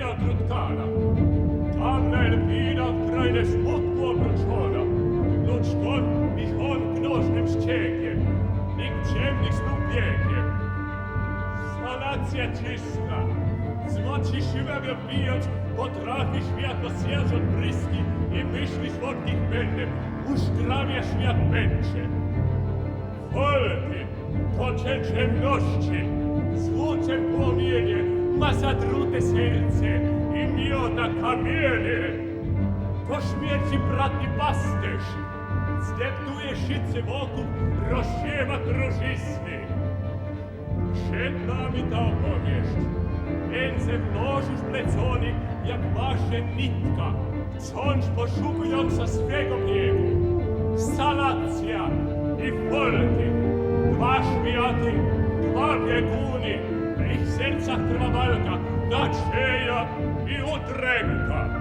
via trutkana. Tamna Elpina w krajne smutku obroczona. Luczkon ich on gnożnym ściekiem, nikczemnych znów biegiem. Sanacja czysta, zmoci siłę bijąc, potrafi świat osjać od bryski i myśli słodkich pędem, uzdrawia świat będzie. Wolny, tocze ciemności, złuczem płomienie, ma zatrute serce i miota kamienie. Po śmierci bratni pasterz zdeptuje szyce wokół, rozsiewa drużyzny. Przed nami ta opowieść, ręce w nożu wplecony, jak wasze nitka, wciąż poszukująca swego biegu. Salacja i Folty, dwa światy, dwa bieguny, w ich sercach trwa walka, nadzieja i udręka.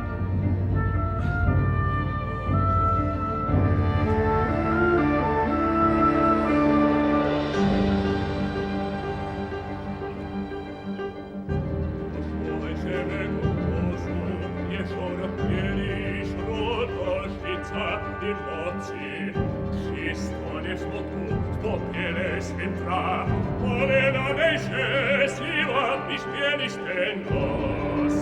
Polena neše sila pišpjeni štendos.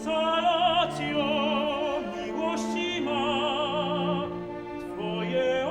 Salatio, miłości ma, Twoje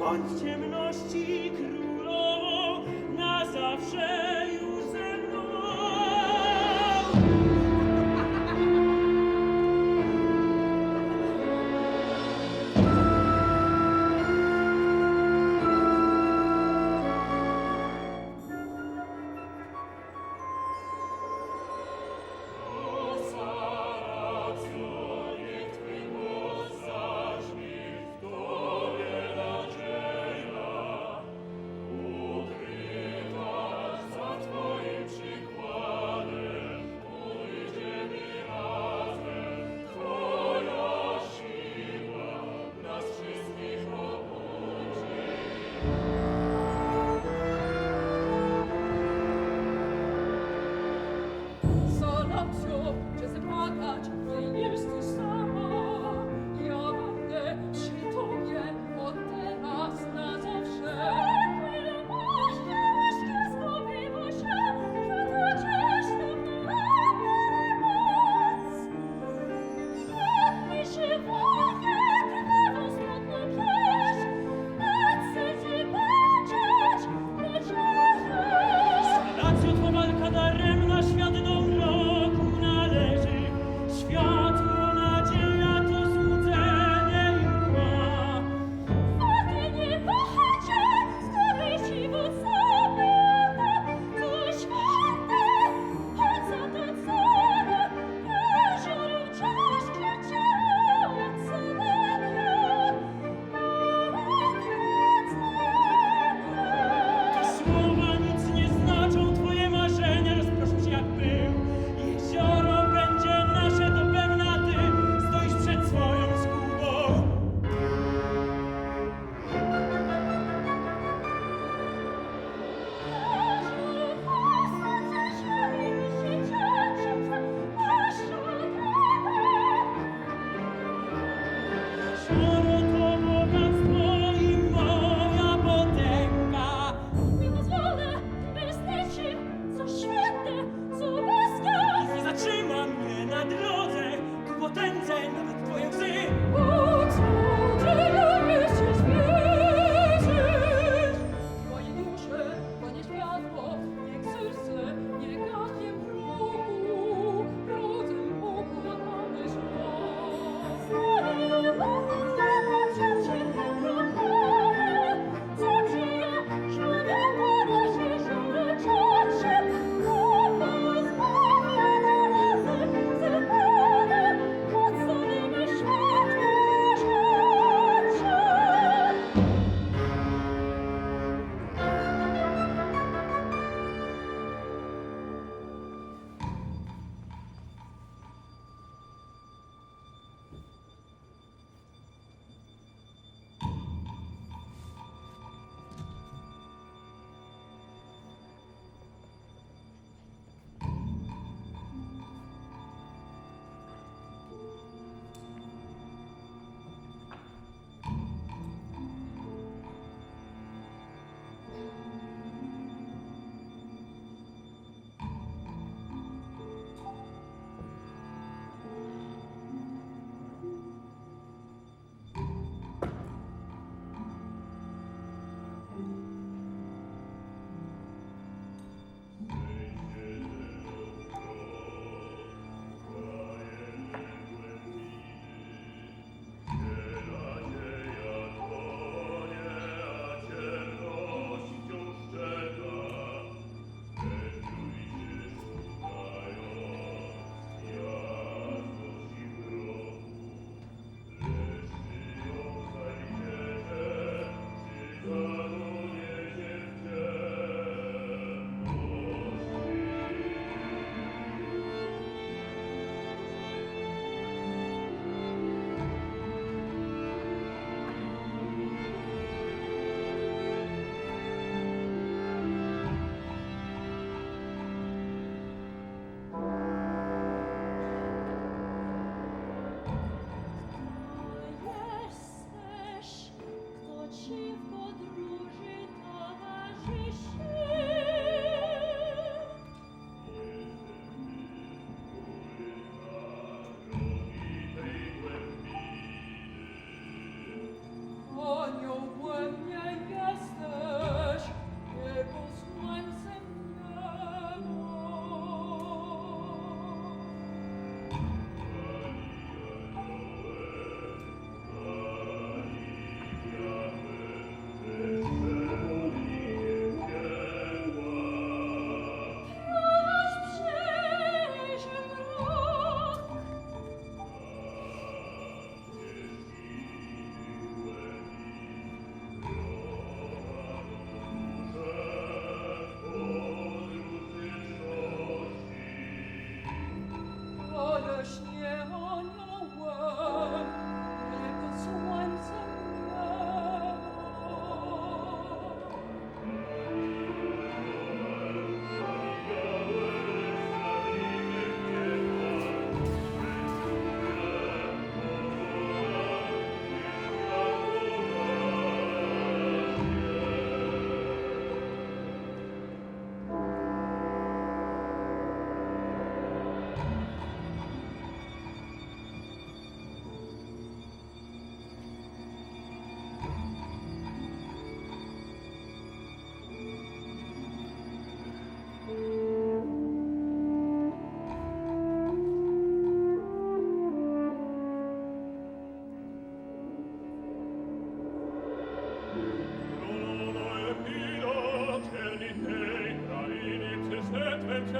Bądź ciemności królową, na zawsze już ze mną.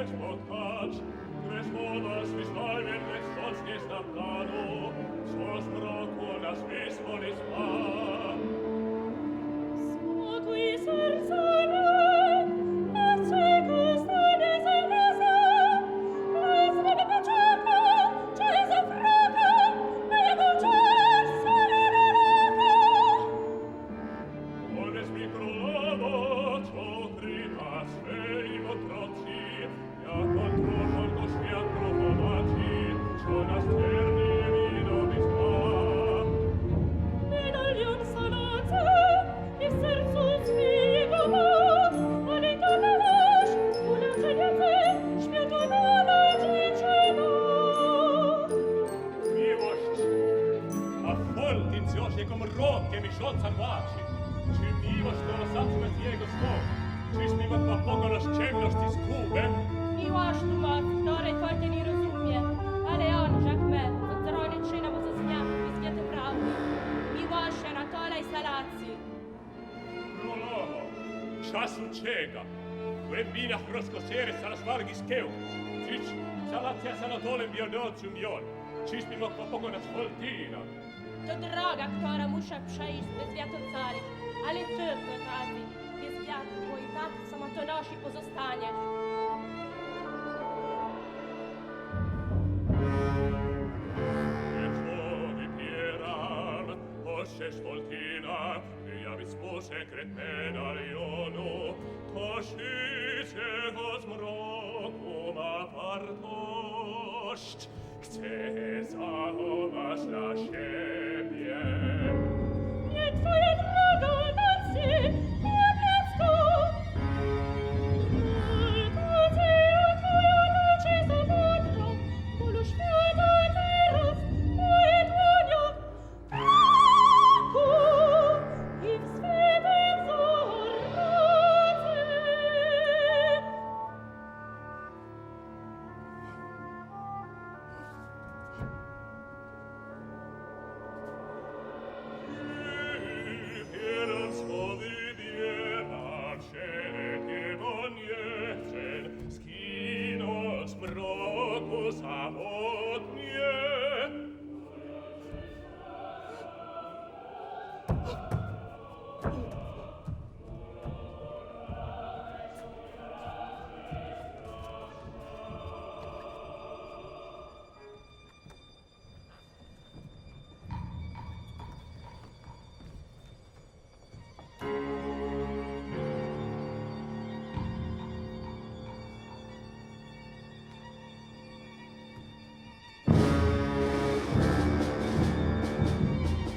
spotkać, które słowa słyszałem, lecz wciąż nie znam planu, co z mroku nas wyzwoli zła. Spokój serca me, dlaczego stanie zaraza? Lecz nie poczeka, czy za wroga, mego czerwca raka. Powiedz mi, królowo, co krywa swej otroci, jak on trofol do świat prowadzi, co nas wiernie widowi zła. Medalion salace, i w sercu swego ma, ale to należ, uleczenie ty, światu należ liczeno. Miłość, a fol din zioś jako mrok, mi żonca maci. Czy miłość to osaczme jego skok? Czyż mimo twa pogoność ciemności skube? Miłość tu ma, której folty nie rozumie, ale on, jak my, zadzorony czynemu ze zmian i zgiety prawdy. Miłość na tolej salacji. Królowo, czas ucieka. Głębinach rozkosiery zaraz wargi skieł. Czyż salacja sanatolem biorący mion? Czyż mimo twa pogoność foltina? To droga, która muszę przejść bez wiatru calić, ale ty, potrafi, bez wiatru, bo i tak samotonosi pozostaniesz. Ecco vipieram, posces voltina, viavis po secret medaliono, toscice hos mrocum apartost, chce zachować na siebie. Nie twoja droga, nocy, nie blisko. Twoja nocy za modrą, polu świata teraz, moje dłonie, traku i w swetym zornocy. Vipieram spowiedieram, szerekiego nie chcę, skino z mroku samotnie.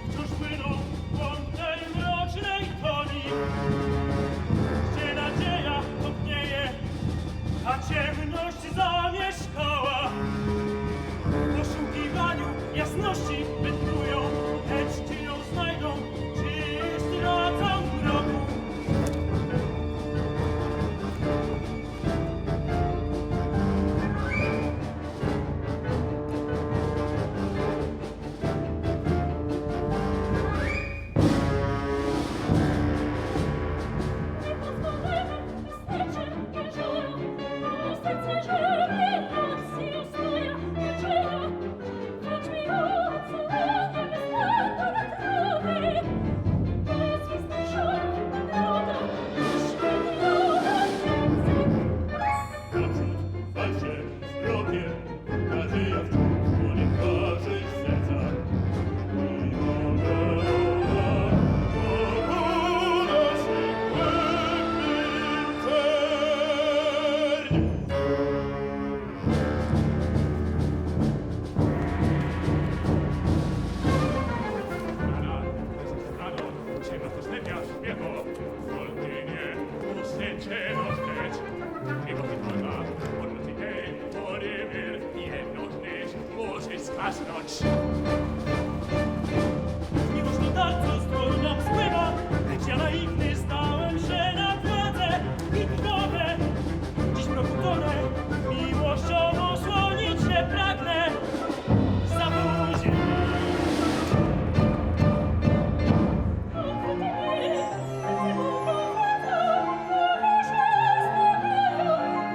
Wciąż płyną wątej mrocznej toni, gdzie nadzieja topnieje, a ciemność zamieszkała. W poszukiwaniu jasności wędrują, lecz czy ją znajdą, czy stracą mroku. Nie pozwolimy, wystarczy jezioro, moje serce żyje, noc i ustoja, wieczera. Choć mi oczy ładnie wystaną na krowy, to jest wystarczona droga, oświetlona więcej. Naprzód walczę z wrogiem, nadzieja wciąż płonie w każdej z serca. I moja rola pokona się głębim cernie. Strano, ciemno postępia śpiewo, voltinie, usęczeno wstecz. Jego wygląda, odwróci hej, porywir, jednocznyś, musi skasnąć. Miłość to tak, co strona spływa, lecz ja naiwny stałem się na drodze i drogę. Dziś mroku tonę, miłością osłonić się pragnę. Za późno.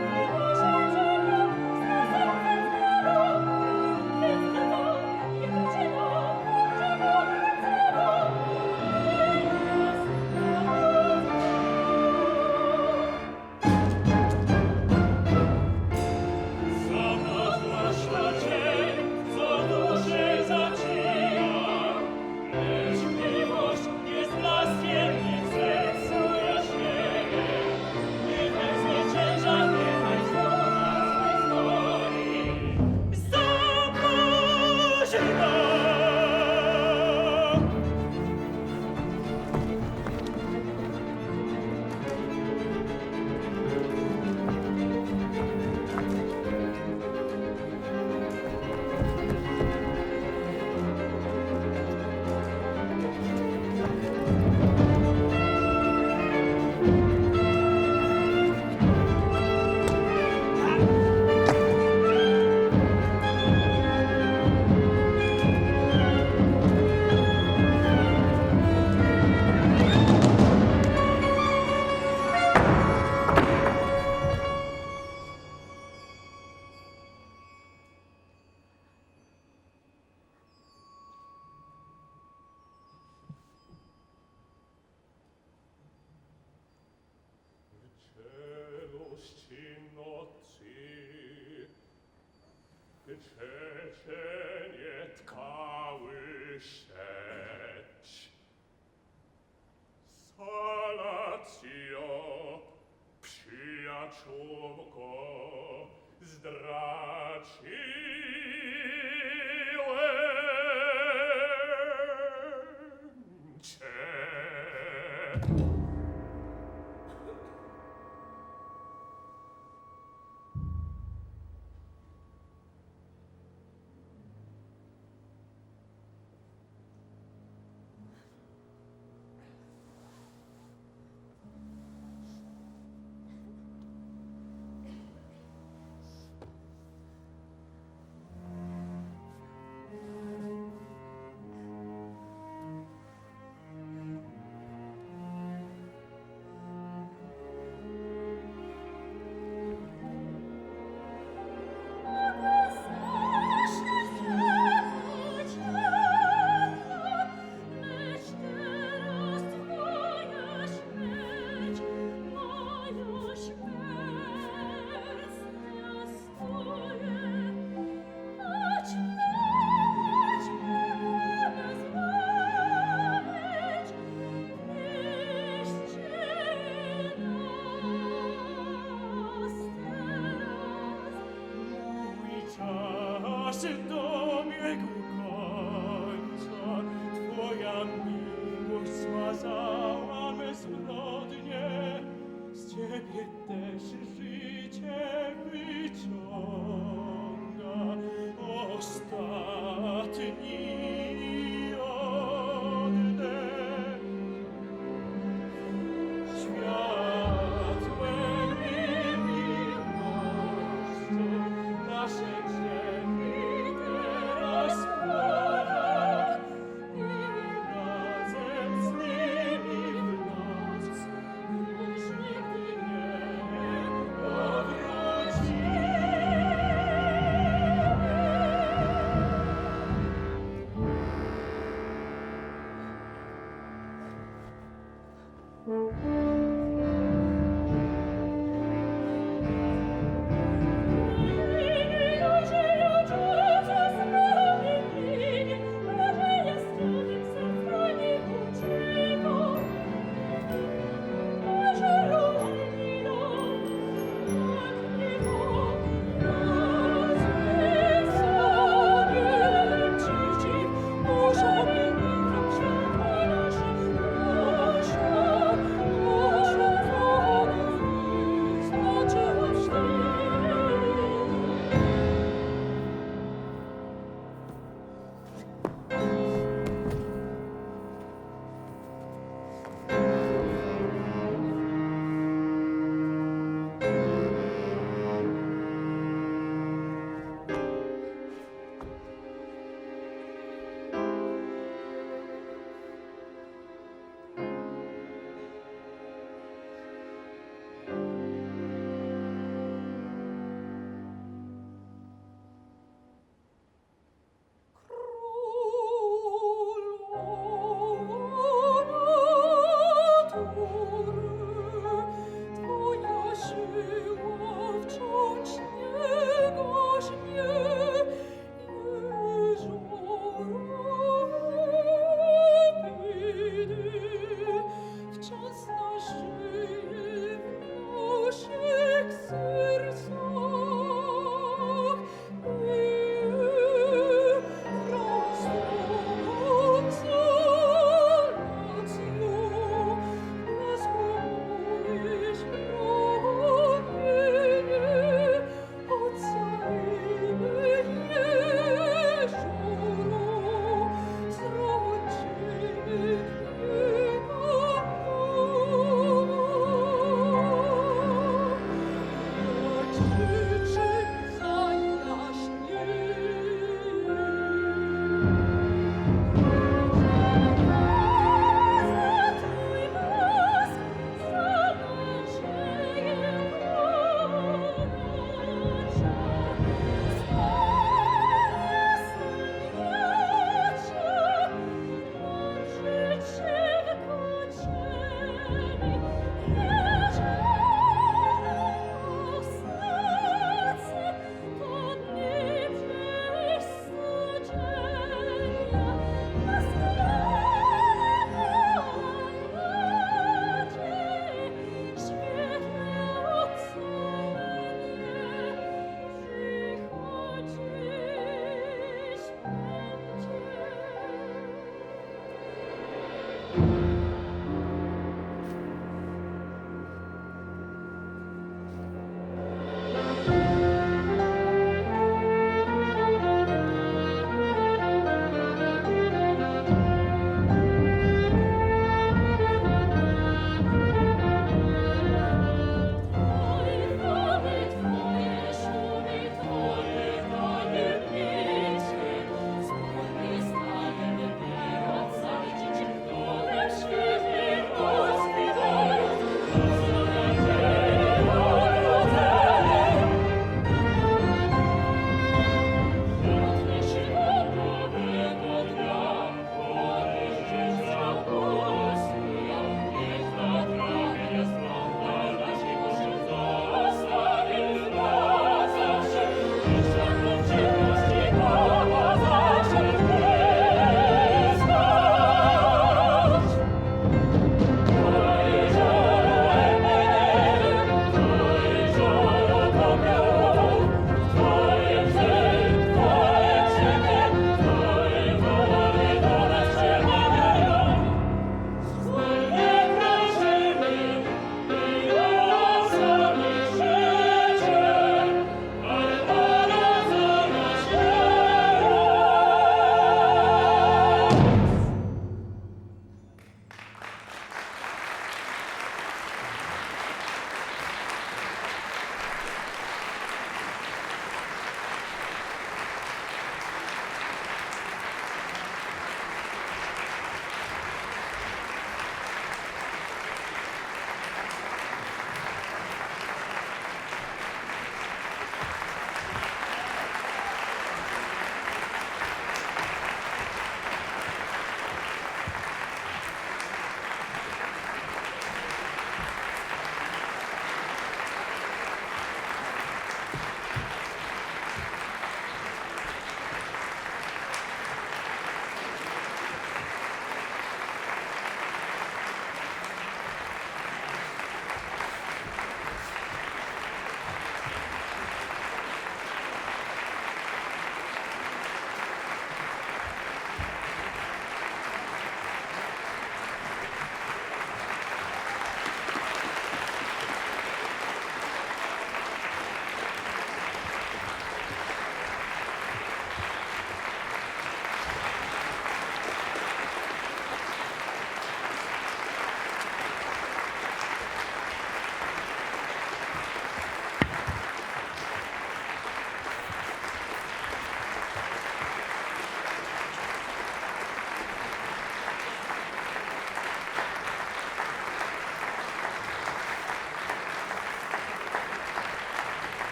Miłość czubko zdradziłem cię. Dobiegł końca, Twoja miłość zmazała me zbrodnie, z Ciebie też życie wyciąga ostatni oddech. Światłem i miłością nasze grzechy teraz spłonął i razem z nimi w noc już nigdy nie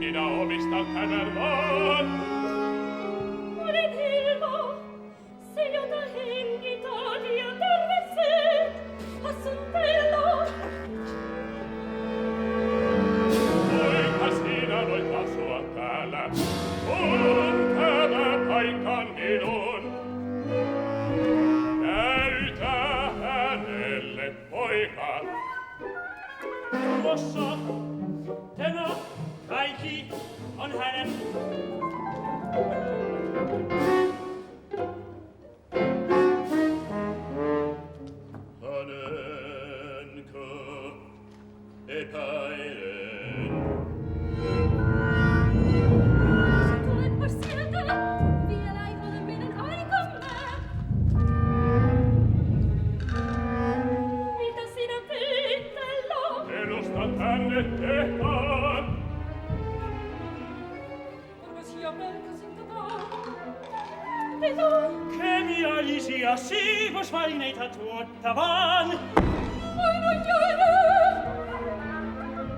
minä omistan tämän maan. Olen Hilma, se jota henki takia tarvitsee, Hassuntella. Poika sinä voit asua täällä, on tämä paikka minun. Näytä hänelle, poika. Tuossa tämä kaikki on hänen. Hänenkö epäilen? Tulepas sieltä, vielä ei ole meidän aikamme. Mitä sinä teet tällä? Edustan tänne tehtaan. Arvasin ja pelkäsin tätä. Mitä? Kemiallisia siivosvaineita tuottavan. Aina jäädä!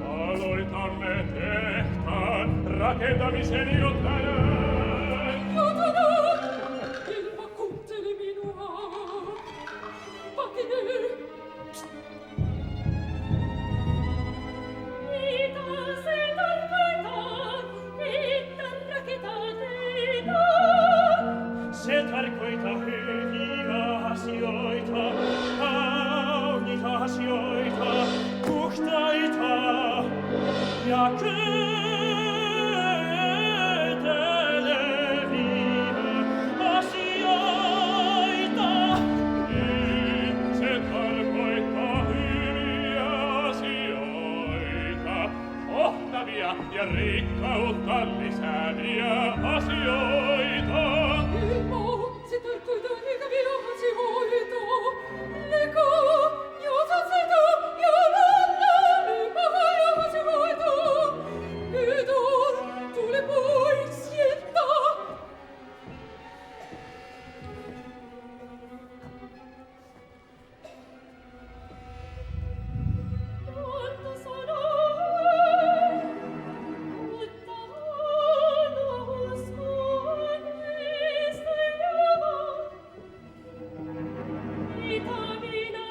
Aloitamme tehtaan rakentamisen jo tänään. Jo tänään! Hilma kuunteli minua. Pakene! Mitä se tarkoittaa, että rakentaa teitä? Se tarkoittaa hyviä asioita, kauniita asioita, puhtaita ja köteleviä asioita. Niin, se tarkoittaa hyviä asioita, ohtavia ja rikkautta lisääviä asioita. Hilma, se tarkoittaa ikäviä asioita. Lekaa, jota sitä ja välillä pahoja asioita. Pyydän, tule pois sieltä. Monta sanaa, mutta aina uskon niistä jäävän. Mitä minä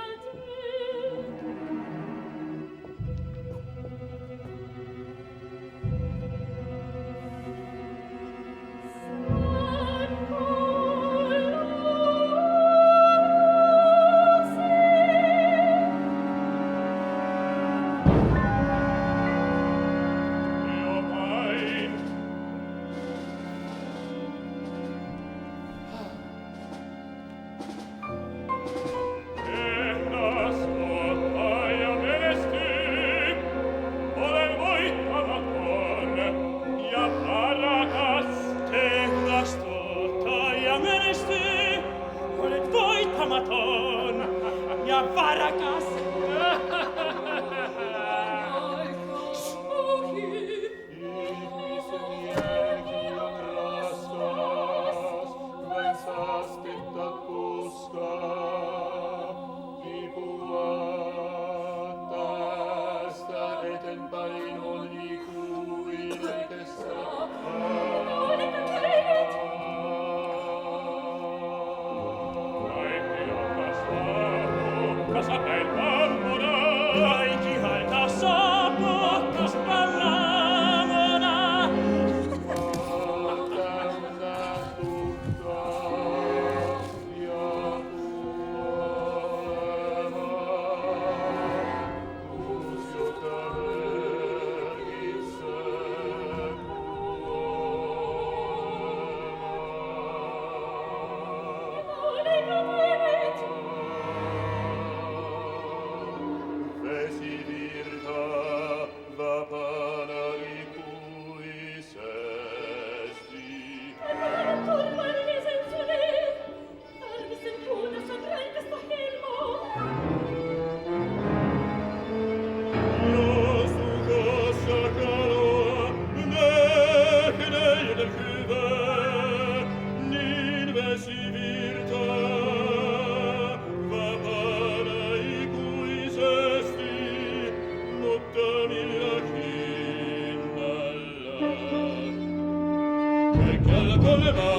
che alla colle va.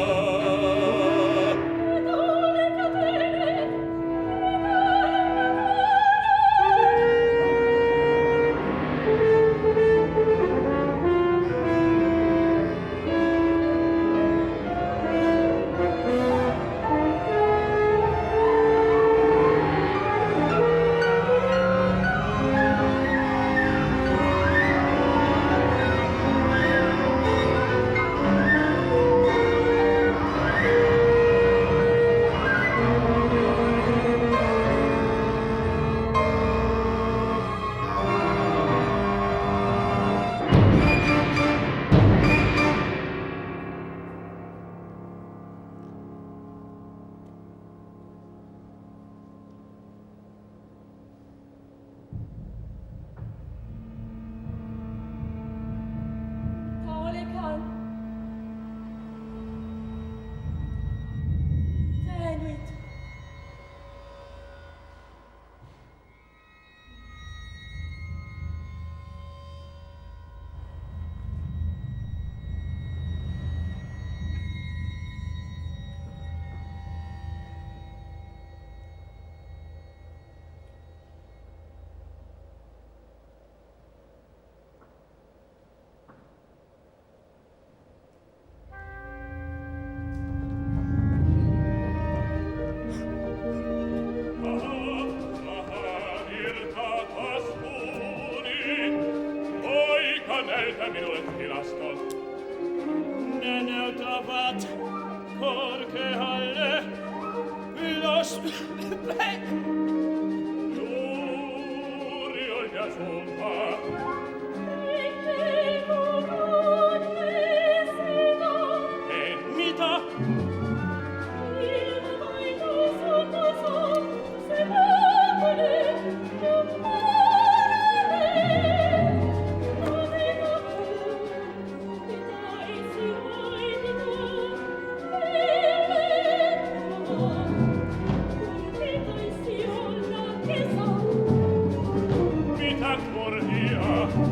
Vita por via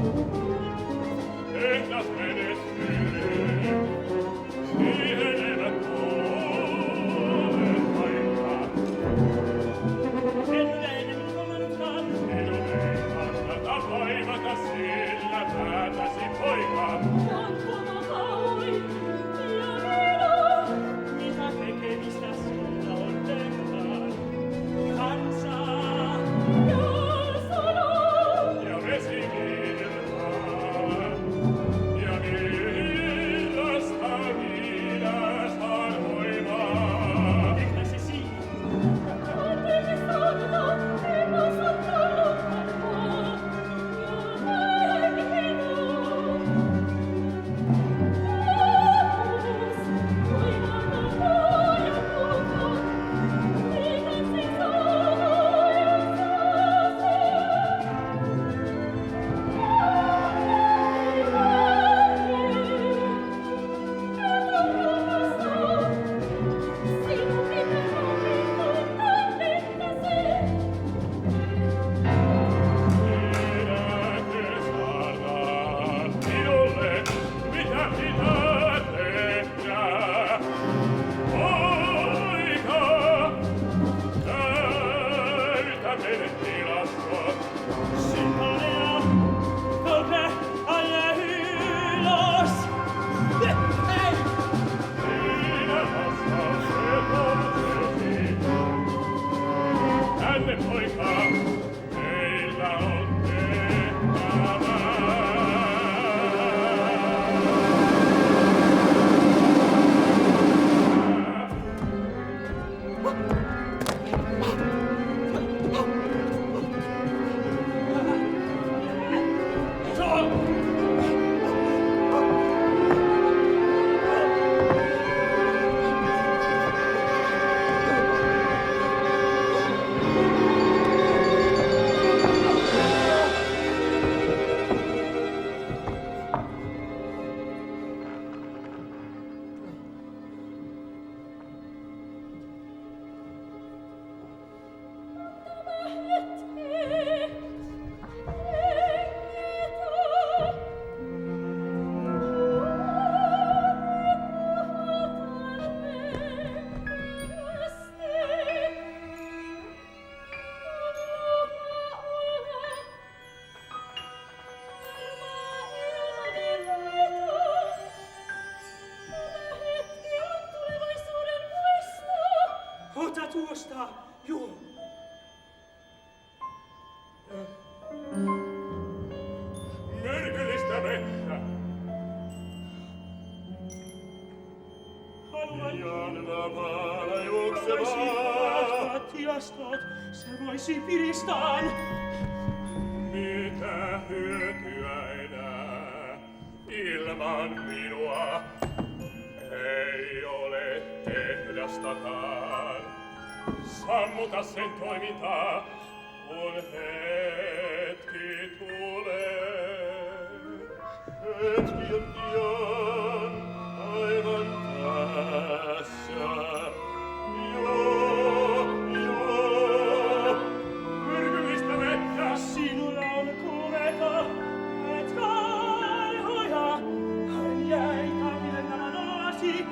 Elisabetta. Hallo, Jan Vapala juokseva. Tiastot, se voisi piristään. Mitä hyötyä enää ilman minua? Ei ole tehdastakaan. Sammuta sen toimintaa, kun hetki tulee. Hetki on pian aivan tässä. Myrkyllistä vettä. Sinulla on kuumeta, et kaihoja. Hän jäi kapille nämä nolasi.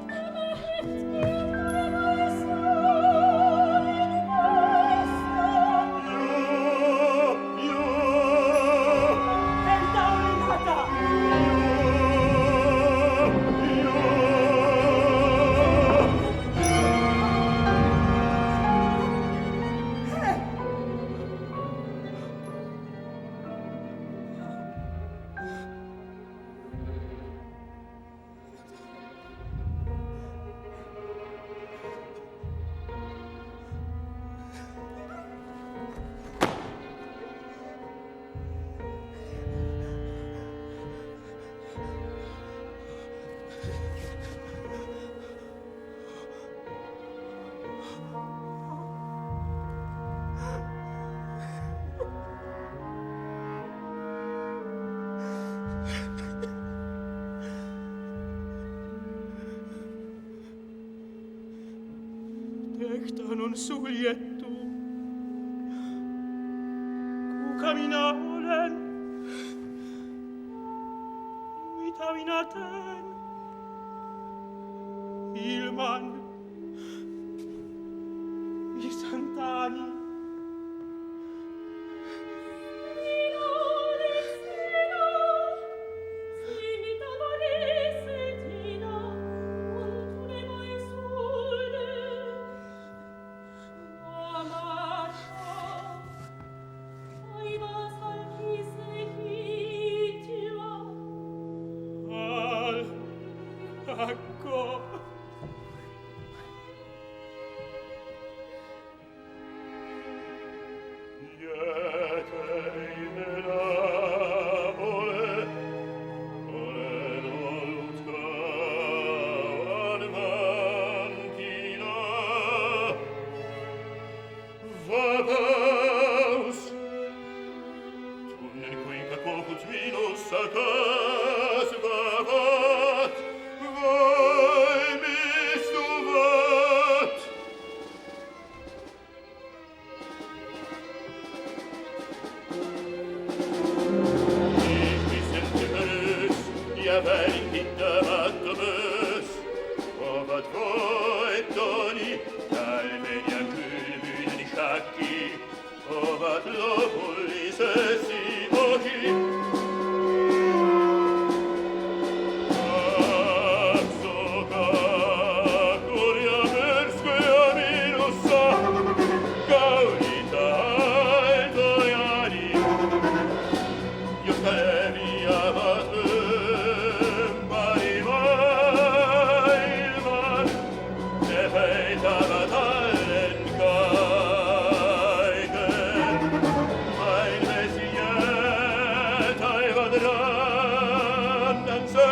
Tämä hetki on tulevaisuuden päässä. Heiltä olin hätä. Tehtaan on suljettu. Kuka minä olen? Mitä minä teen? Ilman isäntäni. Minä olen sinä, mitä valisetina on tulevaisuuden. Amata, taivas halkise kiityä. Alkako. Jäteinenä olen ollut kauan vankina. Vapaus, tunnen kuinka kohut minussa kasvavat, voimistuvat. Ihmisen typerys ja välinpitämättömyys ovat voittoni. Kälmen ja kylmyyden shakki ovat lopullisesti ohi. Katsokaa kurja myrskyjä minussa, kauniita aitojani, jotka leviävät ympäri maailman. Ne peitävät alleen kaiken, vain vesi jää taivaan rannan seuraksi.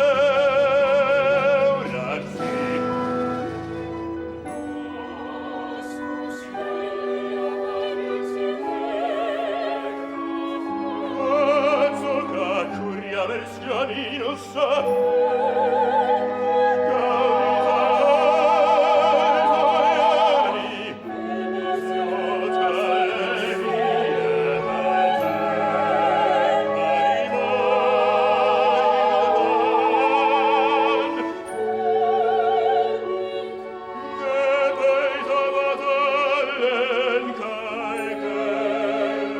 Joosus, Herra, vain yksin Katsokaa kurja myrskyä minussa, kauniita aitojani, jotka leviävät ympäri maailman. Ne peitävät alleen kaiken,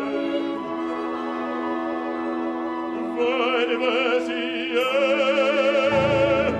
vain vesi jää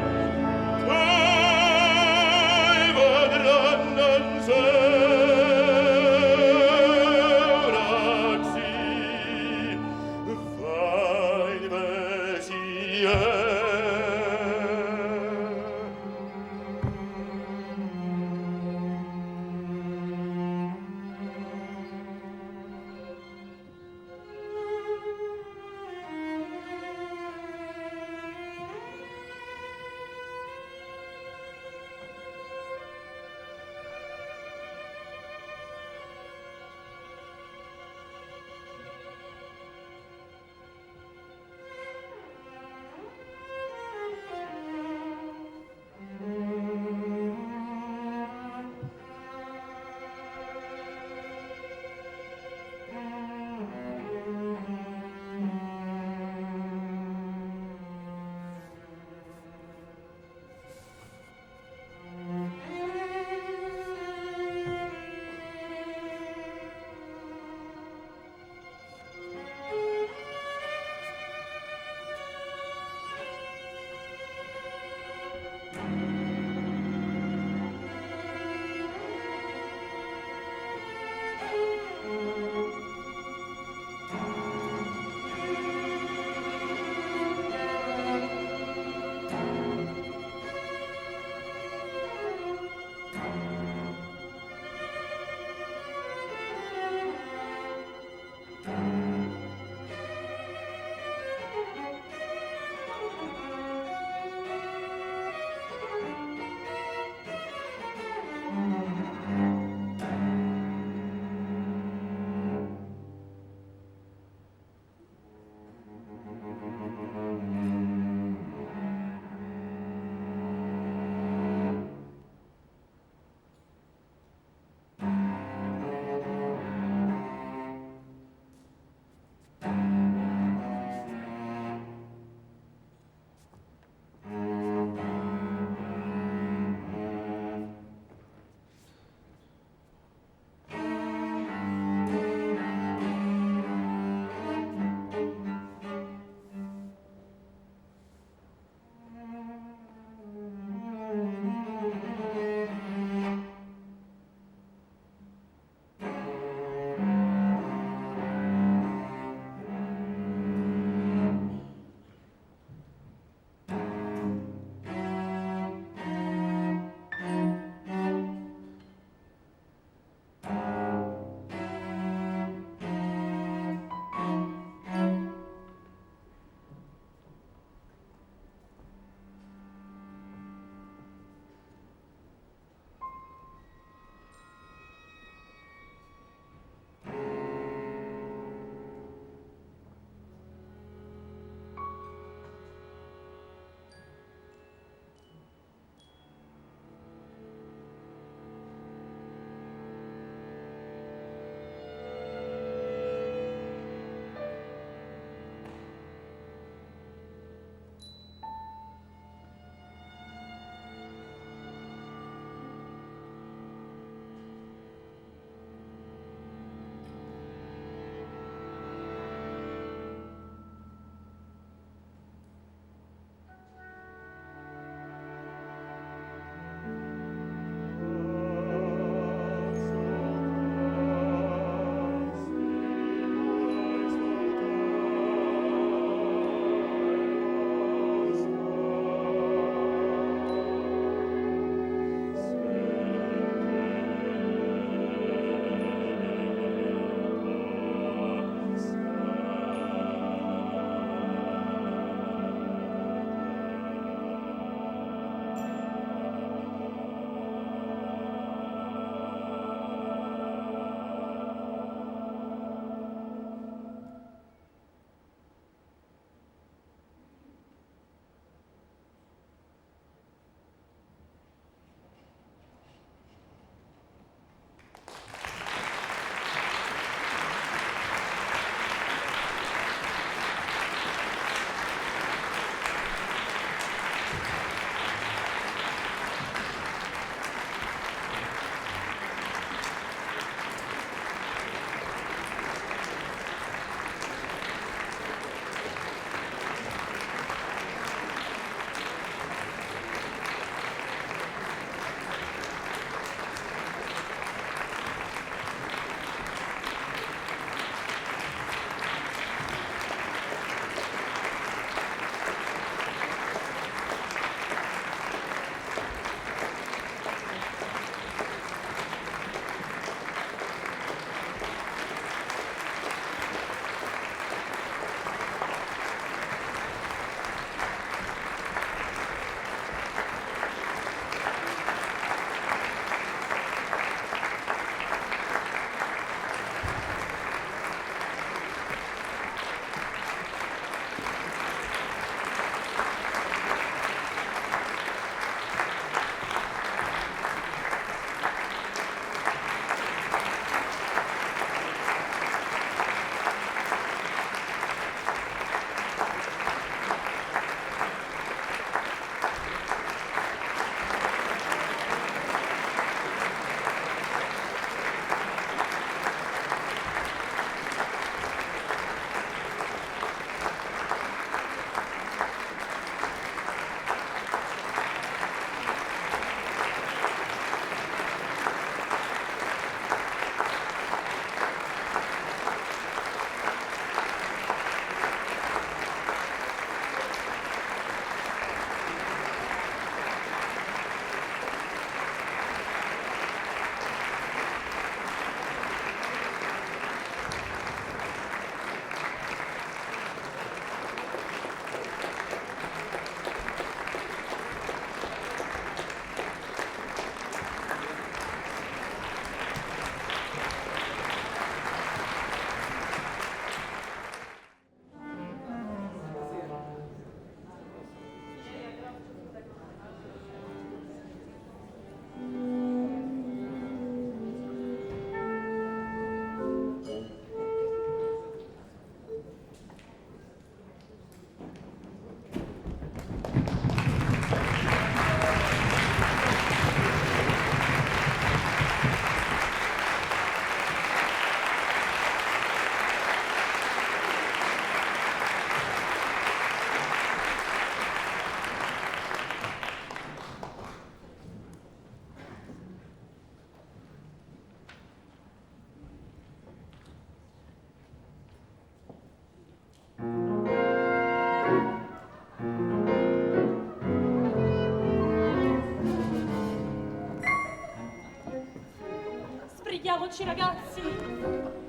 Arrivederci ragazzi,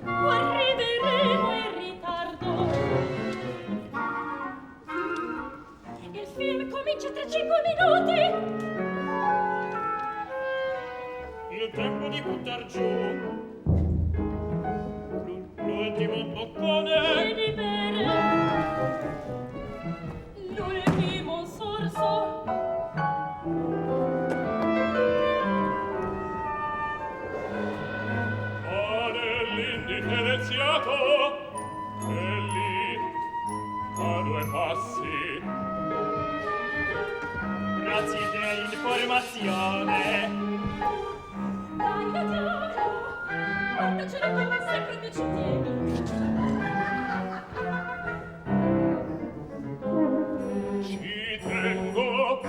arriveremo in ritardo. Il film comincia tra 5 minuti. Il tempo di buttar giù l'ultimo boccone E di bere l'ultimo sorso. Ma nell'indifferenziato è lì a 2 passi. grazie dell'informazione. Dai, andiamo! Guardacelo come se proprio ci tieni. Ci tengo.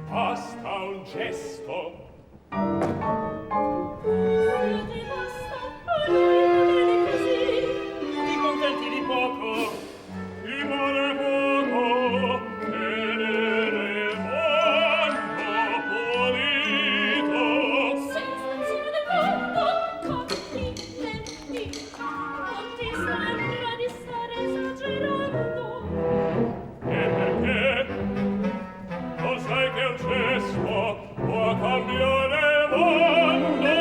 Basta un gesto. Se ti basta, allora va bene così. Ti contenti di poco? Ti vuole poco. Tenere mondo pulito. Senza azione del mondo, complimenti. Non ti sembra di stare esagerando? E perché? Lo sai che un gesto può cambiare il mondo?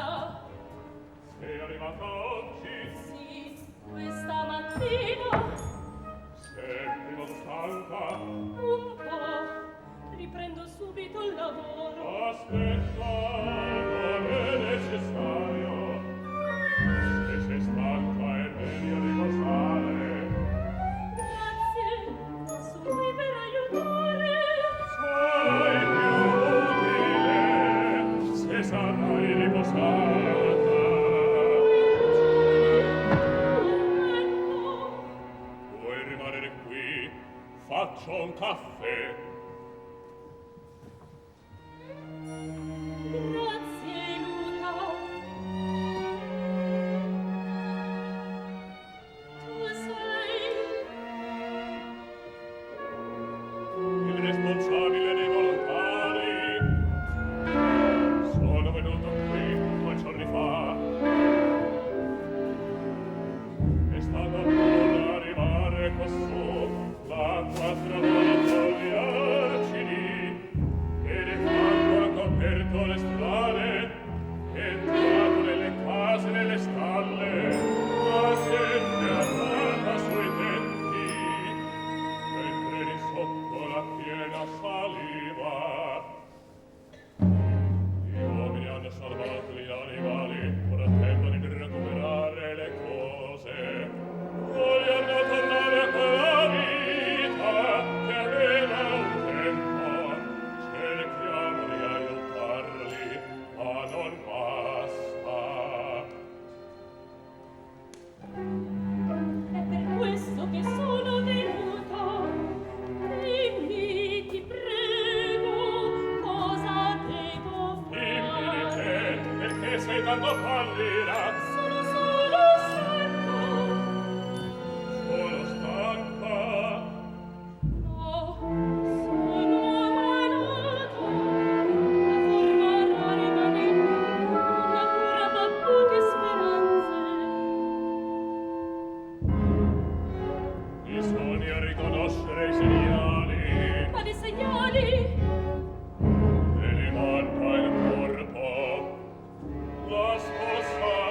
sola. Sei arrivata oggi? Sì, questa mattina. Senti, non stanca? Un po'. Riprendo subito il lavoro. Aspetta, non è necessario. Se sei stanca è meglio riposare. Grazie, sono qui per aiutare. Sai più utile se sarai riposata. Vuoi rimanere qui? Faccio un caffè. Grazie, Luca. Tu sei Il responsabile dei volontari. Sono venuto qui 2 giorni fa. È stato per arrivare quassù l'acqua travolto gli argini ed è fatto coperto le strade, entrato nelle case, nelle stalle, la gente andata sui tetti mentre di sotto la piena saliva. Gli uomini hanno salvato gli animali, ora tendono di recuperare le cose. Vogliono tornare a quella vita che aveva un tempo. Cerchiamo di aiutarli, ma non basta. È per questo che sono venuto. Dimmi, ti prego, cosa devo Dimmi di fare? te, perché sei tanto pallida? Sono solo stanca. Sono stanca. No, sono ammalata. La forma rimane. La cura ma poche speranze. Bisogna riconoscere i segnali. Quali segnali? E li manca il corpo, la spossatezza,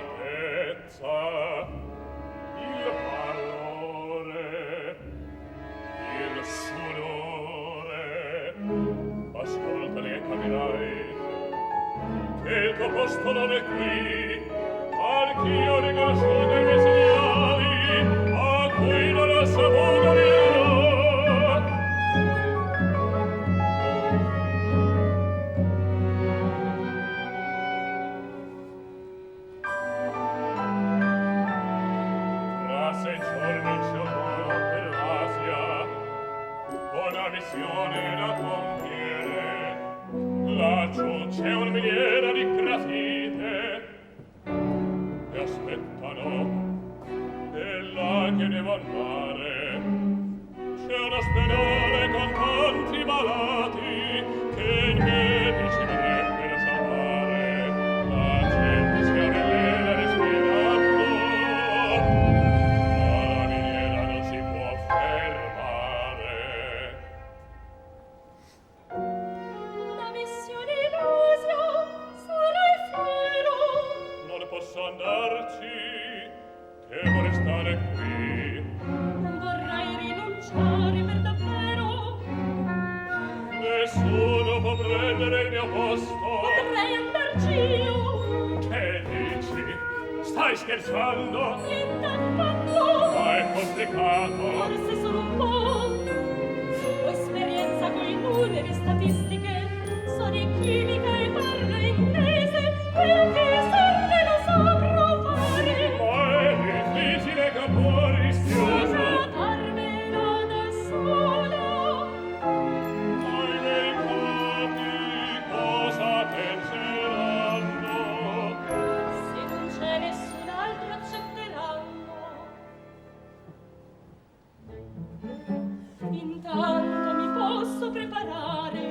il pallore, il sudore. Ascoltali e capirai che il tuo posto non è qui. Anch'io ho riconosciuto i miei segnali, a cui non ho saputo dire no. Tra 6 giorni c'è un volo per l'Asia, una missione da compiere. Laggiù c'è un miniera di grafite. Mi aspettano, e là che devo andare. C'è un ospedale con tanti malati che i medici vorrebbero salvare. La gente si arrellena respirando, ma la miniera non si può fermare. Una missione in Asia, sarai fiero. Non posso andarci, devo restare qui. Non vorrai rinunciare per davvero. Nessuno può prendere il mio posto. Potrei andarci io. Che dici? Stai scherzando? Intanto, Ma è complicato. forse solo un po'. Ho esperienza coi numeri, statistiche. So di chimica e parlo inglese. Quel che serve lo saprò fare. Ma è difficile capire Cosa darmela da sola? Ma i miei capi cosa penseranno? Se non c'è nessun altro accetteranno. Intanto mi posso preparare.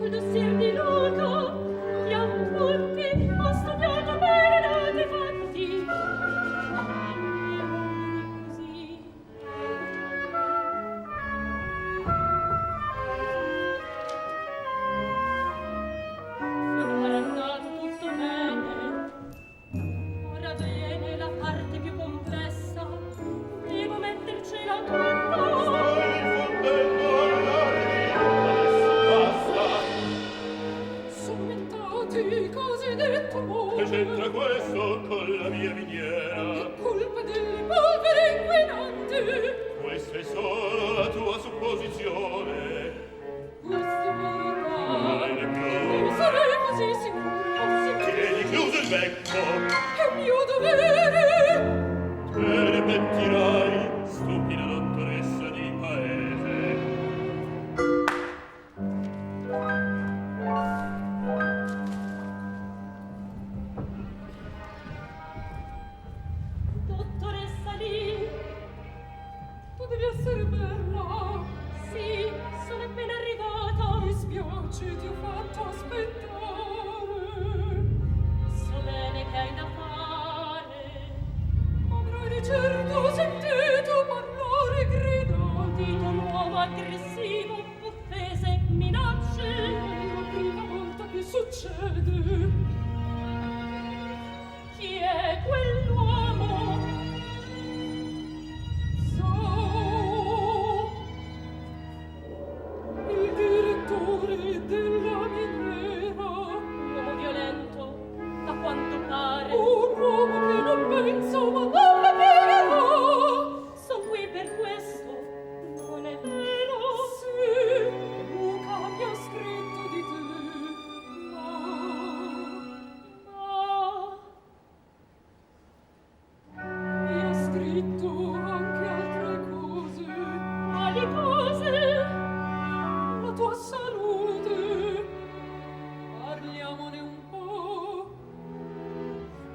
il dossier di Luca, gli appunti, ho studiato bene dati fatti. Così. Finora è andato tutto bene. Ora viene la parte più complessa. Devo mettercela tutta. Stai fondendo all'aria, adesso basta. Sono aumentati così detto amore. Che c'entra questo con la mia miniera? È colpa delle polveri inquinanti. Questa è solo la tua supposizione. Questo mi Mai ne più. non sarei così sicuro. Tieni chiuso il becco. È mio dovere. Te ne pentirai, stupida dottoressa di paese. Dottoressa Lee, tu devi essere bella. Sì, sono appena arrivata. Mi spiace, ti ho fatto aspettare. So bene che hai da fare. Avrai di certo sentito parlare grido di ton nuovo aggressivo, offese, minacce. È la prima volta che succede. Chi è quell'uomo? So, il direttore della miniera. Un uomo violento, a quanto pare. Un uomo che non penso, ma non mi piegherò. Son qui per questo, non è vero? Sì, Luca mi ha scritto di te, mi ha scritto anche altre cose. Quali cose? La tua salute. Parliamone un po'.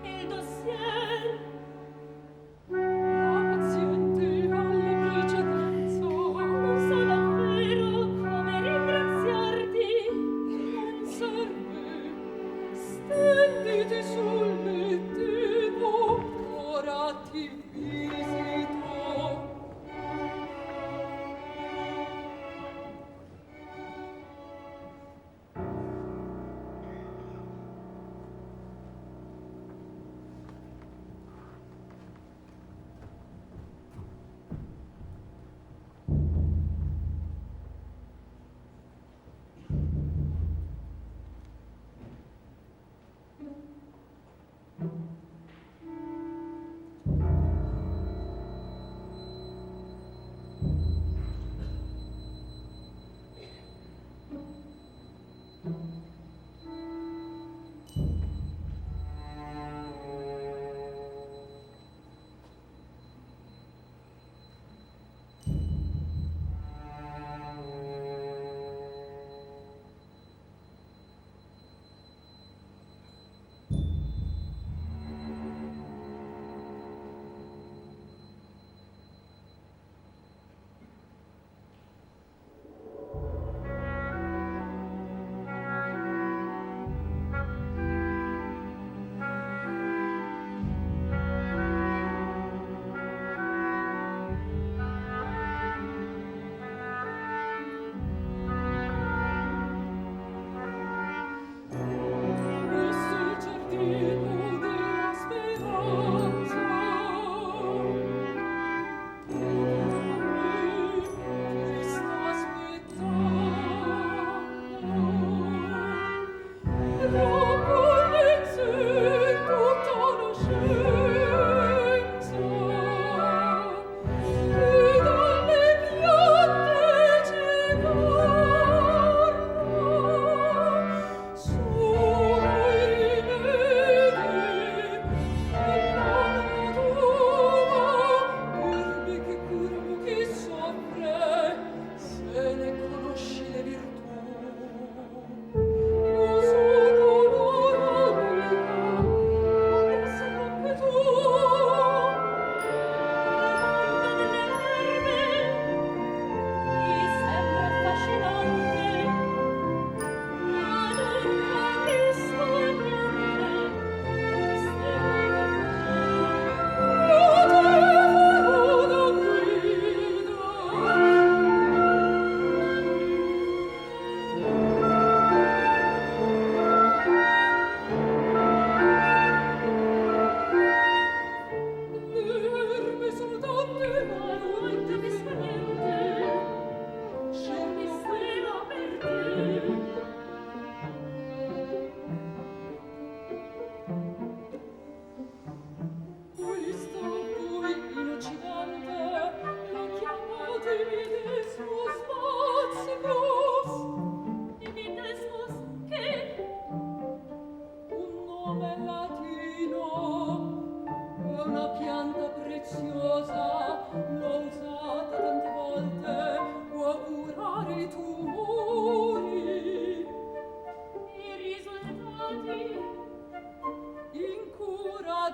Il dossier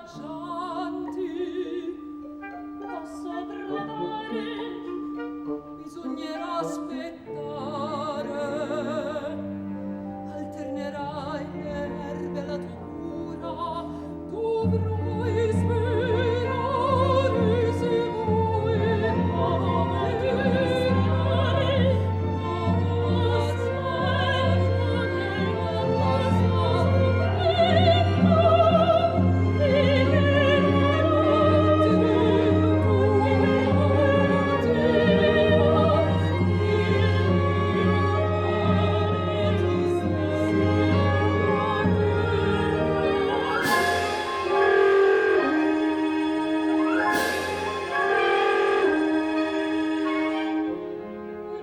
scoraggianti. Posso provare, Bisognerà aspettare. Alternerai l'erbe alla tua cura. Dovrai sperare se vuoi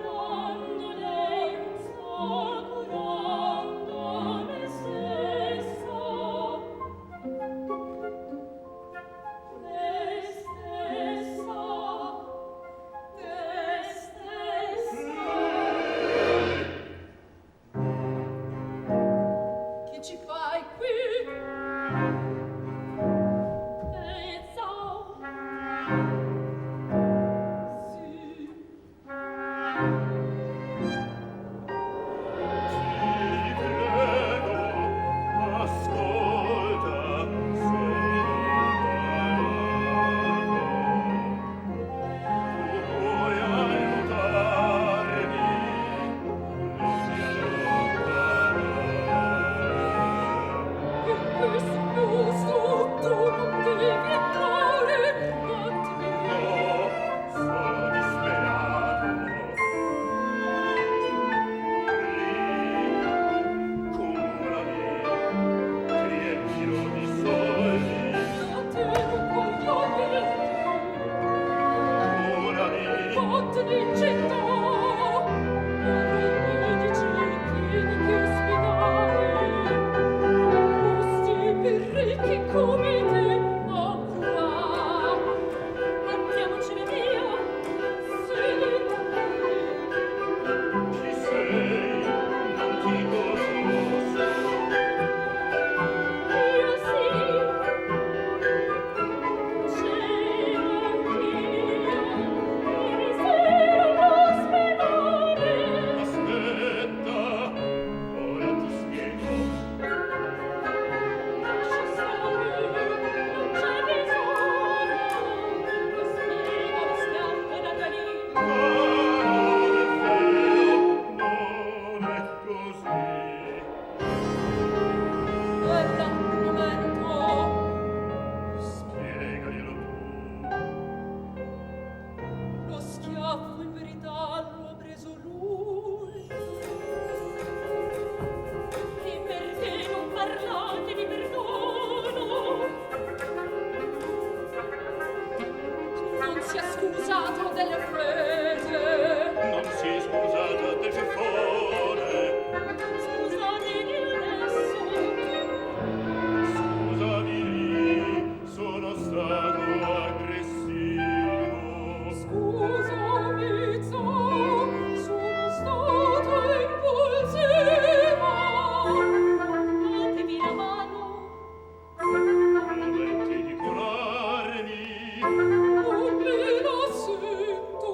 quando lei sta curando me stessa. Che ci fai qui? Sì. Ti prego, ascolta, sono malato. Tu puoi aiutarmi, non ti allontanare. In questo posto tu non devi entrare. Battimi. No, sono disperato. Curami, ti riempirò di soldi. Da te non voglio niente. Curami, Vattene in città. Avrai medici cliniche ospedali. Posti per ricchi come te a curare. Andiamocene via, Sì. chi sei? Non ti conosco. io sì. C'ero anch'io, ieri sera all'ospedale. Aspetta, ora ti spiego. Lascia stare, non c'è bisogno. Lo spiego, lo schiaffo da lì. Ma non è vero, non è così. Bella, un momento. Spiegaglielo tu. Lo schiaffo in verità lo ha preso lui. E perché non parlate di perdono? Non si è scusato delle offese. Non si è scusata del ceffone. Scusatemi adesso. Scusami, sono stato aggressivo. Scusami, sono stato impulsivo. Datevi la mano. Prometti di curarmi. Non me la sento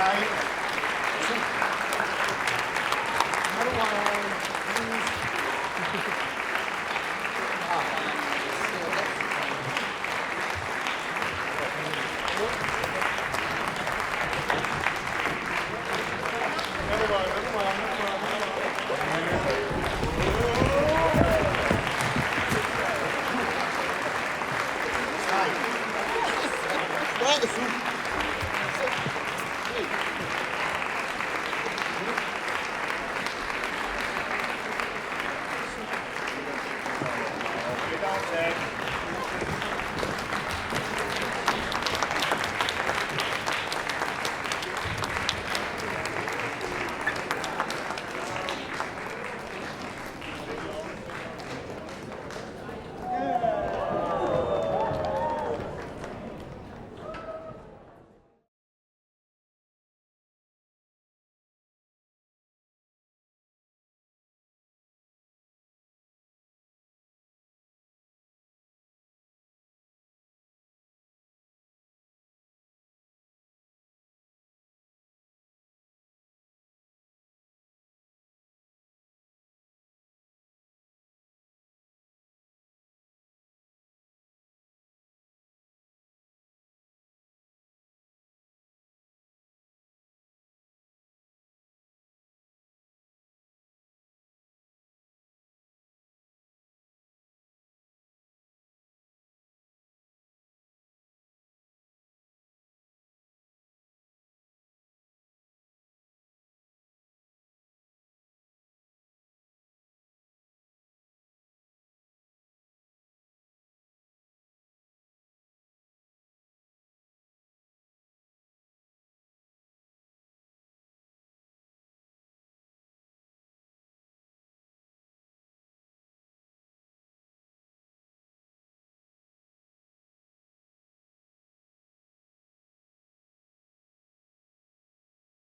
Sai,